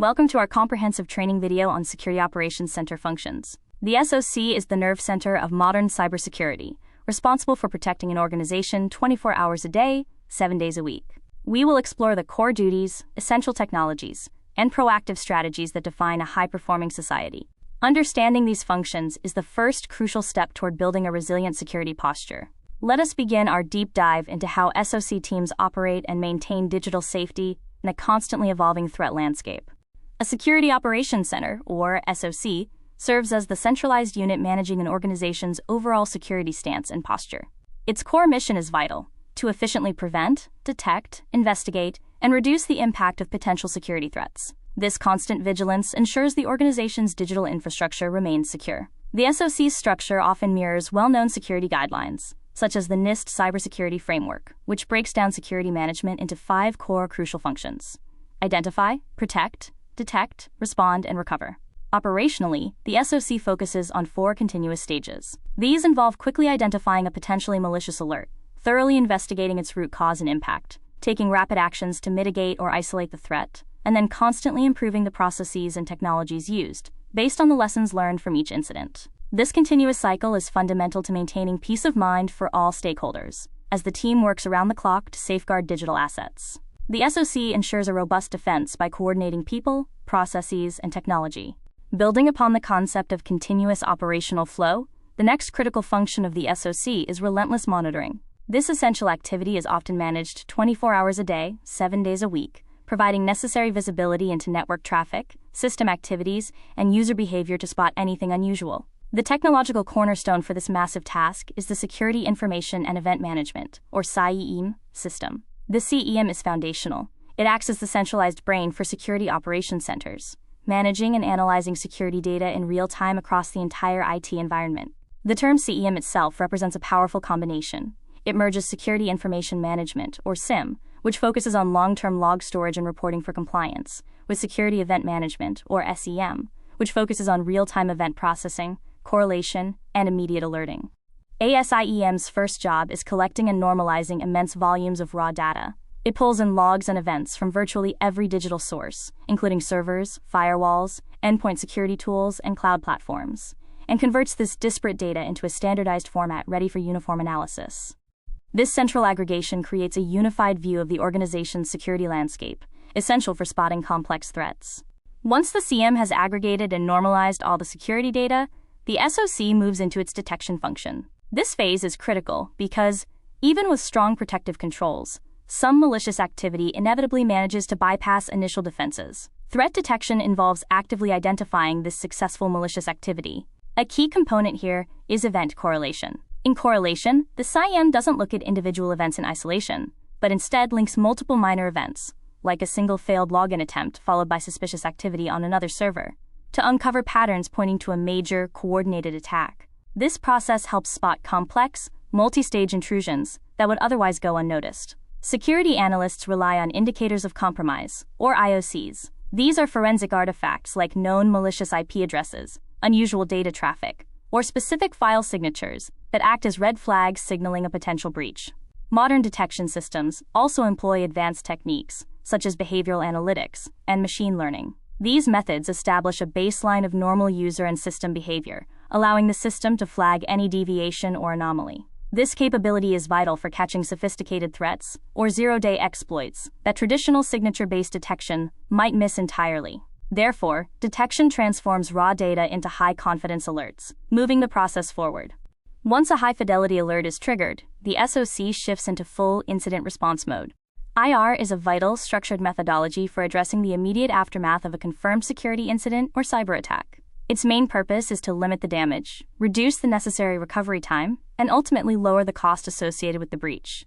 Welcome to our comprehensive training video on Security Operations Center functions. The SOC is the nerve center of modern cybersecurity, responsible for protecting an organization 24 hours a day, 7 days a week. We will explore the core duties, essential technologies, and proactive strategies that define a high-performing society. Understanding these functions is the first crucial step toward building a resilient security posture. Let us begin our deep dive into how SOC teams operate and maintain digital safety in a constantly evolving threat landscape. A Security Operations Center, or SOC, serves as the centralized unit managing an organization's overall security stance and posture. Its core mission is vital: to efficiently prevent, detect, investigate, and reduce the impact of potential security threats. This constant vigilance ensures the organization's digital infrastructure remains secure. The SOC's structure often mirrors well-known security guidelines, such as the NIST Cybersecurity Framework, which breaks down security management into 5 core crucial functions: identify, protect, detect, respond, and recover. Operationally, the SOC focuses on 4 continuous stages. These involve quickly identifying a potentially malicious alert, thoroughly investigating its root cause and impact, taking rapid actions to mitigate or isolate the threat, and then constantly improving the processes and technologies used, based on the lessons learned from each incident. This continuous cycle is fundamental to maintaining peace of mind for all stakeholders, as the team works around the clock to safeguard digital assets. The SOC ensures a robust defense by coordinating people, processes, and technology. Building upon the concept of continuous operational flow, the next critical function of the SOC is relentless monitoring. This essential activity is often managed 24 hours a day, 7 days a week, providing necessary visibility into network traffic, system activities, and user behavior to spot anything unusual. The technological cornerstone for this massive task is the Security Information and Event Management, or SIEM, system. The CEM is foundational. It acts as the centralized brain for security operations centers, managing and analyzing security data in real time across the entire IT environment. The term CEM itself represents a powerful combination. It merges Security Information Management, or SIM, which focuses on long-term log storage and reporting for compliance, with Security Event Management, or SEM, which focuses on real-time event processing, correlation, and immediate alerting. ASIEM's first job is collecting and normalizing immense volumes of raw data. It pulls in logs and events from virtually every digital source, including servers, firewalls, endpoint security tools, and cloud platforms, and converts this disparate data into a standardized format ready for uniform analysis. This central aggregation creates a unified view of the organization's security landscape, essential for spotting complex threats. Once the CM has aggregated and normalized all the security data, the SOC moves into its detection function. This phase is critical because, even with strong protective controls, some malicious activity inevitably manages to bypass initial defenses. Threat detection involves actively identifying this successful malicious activity. A key component here is event correlation. In correlation, the SIEM doesn't look at individual events in isolation, but instead links multiple minor events, like a single failed login attempt followed by suspicious activity on another server, to uncover patterns pointing to a major, coordinated attack. This process helps spot complex, multi-stage intrusions that would otherwise go unnoticed. Security analysts rely on indicators of compromise, or IOCs. These are forensic artifacts like known malicious IP addresses, unusual data traffic, or specific file signatures that act as red flags signaling a potential breach. Modern detection systems also employ advanced techniques, such as behavioral analytics and machine learning. These methods establish a baseline of normal user and system behavior, allowing the system to flag any deviation or anomaly. This capability is vital for catching sophisticated threats or zero-day exploits that traditional signature-based detection might miss entirely. Therefore, detection transforms raw data into high-confidence alerts, moving the process forward. Once a high-fidelity alert is triggered, the SOC shifts into full incident response mode. IR is a vital, structured methodology for addressing the immediate aftermath of a confirmed security incident or cyber attack. Its main purpose is to limit the damage, reduce the necessary recovery time, and ultimately lower the cost associated with the breach.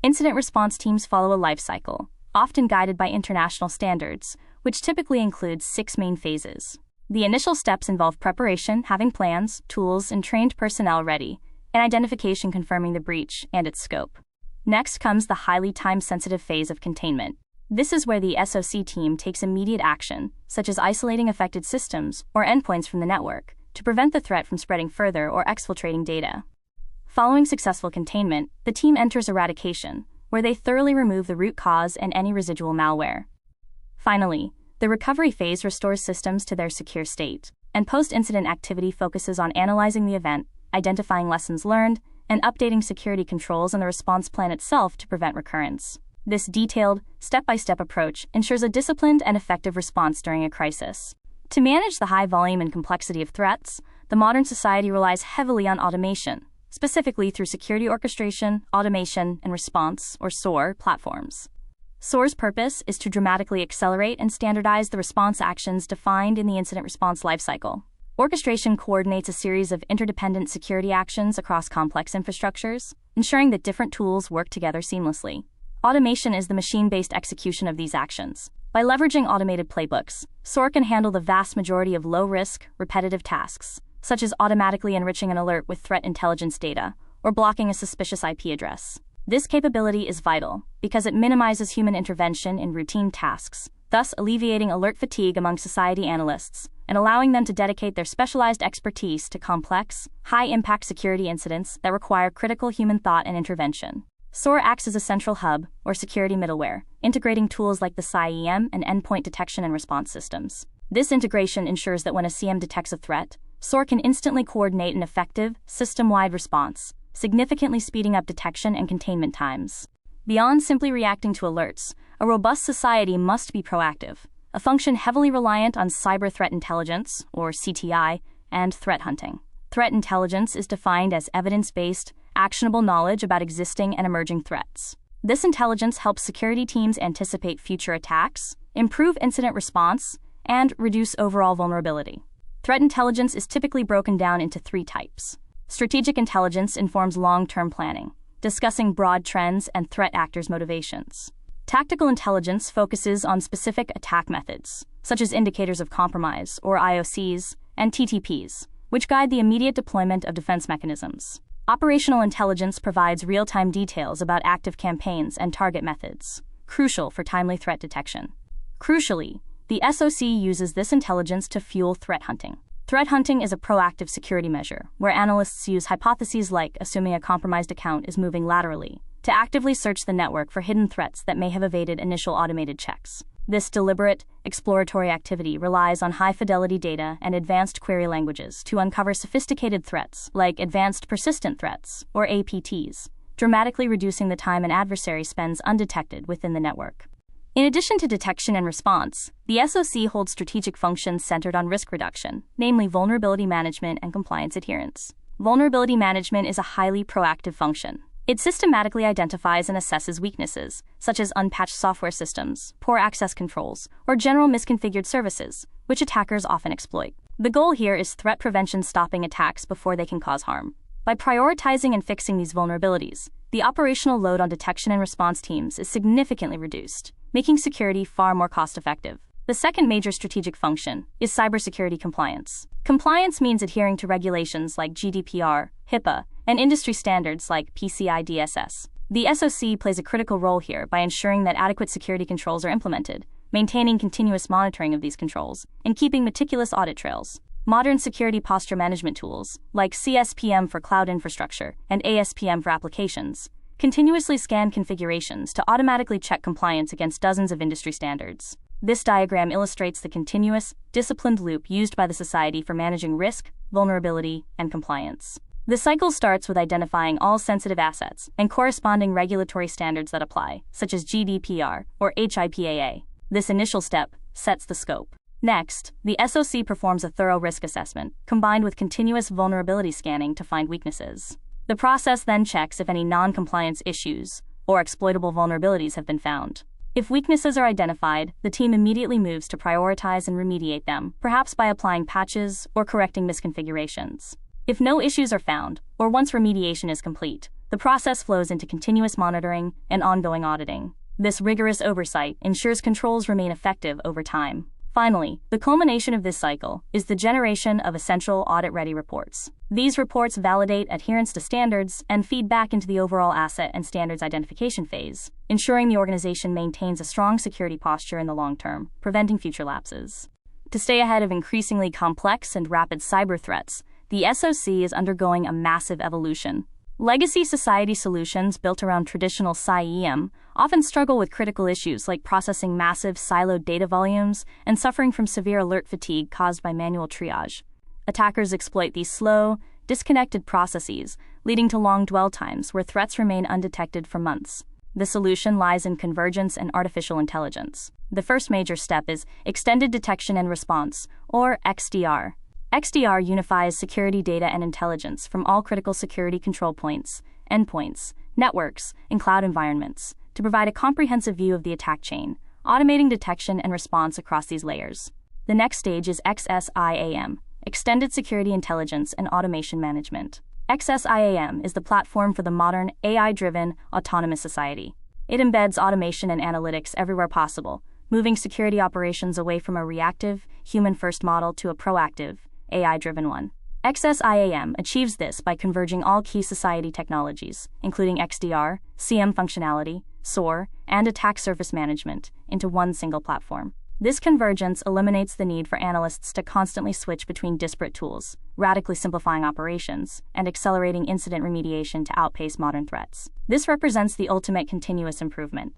Incident response teams follow a life cycle, often guided by international standards, which typically includes 6 main phases. The initial steps involve preparation, having plans, tools, and trained personnel ready, and identification confirming the breach and its scope. Next comes the highly time-sensitive phase of containment. This is where the SOC team takes immediate action, such as isolating affected systems or endpoints from the network, to prevent the threat from spreading further or exfiltrating data. Following successful containment, the team enters eradication, where they thoroughly remove the root cause and any residual malware. Finally, The recovery phase restores systems to their secure state, and post-incident activity focuses on analyzing the event, identifying lessons learned, and updating security controls and the response plan itself to prevent recurrence. This detailed, step-by-step approach ensures a disciplined and effective response during a crisis. To manage the high volume and complexity of threats, the modern society relies heavily on automation, specifically through security orchestration, automation, and response, or SOAR, platforms. SOAR's purpose is to dramatically accelerate and standardize the response actions defined in the incident response lifecycle. Orchestration coordinates a series of interdependent security actions across complex infrastructures, ensuring that different tools work together seamlessly. Automation is the machine-based execution of these actions. By leveraging automated playbooks, SOAR can handle the vast majority of low-risk, repetitive tasks, such as automatically enriching an alert with threat intelligence data or blocking a suspicious IP address. This capability is vital because it minimizes human intervention in routine tasks, thus alleviating alert fatigue among society analysts and allowing them to dedicate their specialized expertise to complex, high-impact security incidents that require critical human thought and intervention. SOAR acts as a central hub, or security middleware, integrating tools like the CSPM and endpoint detection and response systems. This integration ensures that when a CM detects a threat, SOAR can instantly coordinate an effective, system-wide response, significantly speeding up detection and containment times. Beyond simply reacting to alerts, a robust society must be proactive, a function heavily reliant on cyber threat intelligence, or CTI, and threat hunting. Threat intelligence is defined as evidence-based, actionable knowledge about existing and emerging threats. This intelligence helps security teams anticipate future attacks, improve incident response, and reduce overall vulnerability. Threat intelligence is typically broken down into three types. Strategic intelligence informs long-term planning, discussing broad trends and threat actors' motivations. Tactical intelligence focuses on specific attack methods, such as indicators of compromise, or IOCs, and TTPs, which guide the immediate deployment of defense mechanisms. Operational intelligence provides real-time details about active campaigns and target methods, crucial for timely threat detection. Crucially, the SOC uses this intelligence to fuel threat hunting. Threat hunting is a proactive security measure, where analysts use hypotheses like assuming a compromised account is moving laterally to actively search the network for hidden threats that may have evaded initial automated checks. This deliberate, exploratory activity relies on high-fidelity data and advanced query languages to uncover sophisticated threats like advanced persistent threats, or APTs, dramatically reducing the time an adversary spends undetected within the network. In addition to detection and response, the SOC holds strategic functions centered on risk reduction, namely vulnerability management and compliance adherence. Vulnerability management is a highly proactive function. It systematically identifies and assesses weaknesses, such as unpatched software systems, poor access controls, or general misconfigured services, which attackers often exploit. The goal here is threat prevention, stopping attacks before they can cause harm. By prioritizing and fixing these vulnerabilities, the operational load on detection and response teams is significantly reduced, making security far more cost-effective. The second major strategic function is cybersecurity compliance. Compliance means adhering to regulations like GDPR, HIPAA, and industry standards like PCI DSS. The SOC plays a critical role here by ensuring that adequate security controls are implemented, maintaining continuous monitoring of these controls, and keeping meticulous audit trails. Modern security posture management tools, like CSPM for cloud infrastructure and ASPM for applications, continuously scan configurations to automatically check compliance against dozens of industry standards. This diagram illustrates the continuous, disciplined loop used by the society for managing risk, vulnerability, and compliance. The cycle starts with identifying all sensitive assets and corresponding regulatory standards that apply, such as GDPR or HIPAA. This initial step sets the scope. Next, the SOC performs a thorough risk assessment, combined with continuous vulnerability scanning to find weaknesses. The process then checks if any non-compliance issues or exploitable vulnerabilities have been found. If weaknesses are identified, the team immediately moves to prioritize and remediate them, perhaps by applying patches or correcting misconfigurations. If no issues are found, or once remediation is complete, the process flows into continuous monitoring and ongoing auditing. This rigorous oversight ensures controls remain effective over time. Finally, the culmination of this cycle is the generation of essential audit-ready reports. These reports validate adherence to standards and feed back into the overall asset and standards identification phase, ensuring the organization maintains a strong security posture in the long term, preventing future lapses. To stay ahead of increasingly complex and rapid cyber threats, the SOC is undergoing a massive evolution. Legacy society solutions built around traditional SIEM often struggle with critical issues like processing massive siloed data volumes and suffering from severe alert fatigue caused by manual triage. Attackers exploit these slow, disconnected processes, leading to long dwell times where threats remain undetected for months. The solution lies in convergence and artificial intelligence. The first major step is Extended Detection and Response, or XDR. XDR unifies security data and intelligence from all critical security control points, endpoints, networks, and cloud environments to provide a comprehensive view of the attack chain, automating detection and response across these layers. The next stage is XSIAM, Extended Security Intelligence and Automation Management. XSIAM is the platform for the modern, AI-driven, autonomous society. It embeds automation and analytics everywhere possible, moving security operations away from a reactive, human-first model to a proactive, AI-driven one. XSIAM achieves this by converging all key society technologies, including XDR, CM functionality, SOAR, and attack surface management, into one single platform. This convergence eliminates the need for analysts to constantly switch between disparate tools, radically simplifying operations and accelerating incident remediation to outpace modern threats. This represents the ultimate continuous improvement.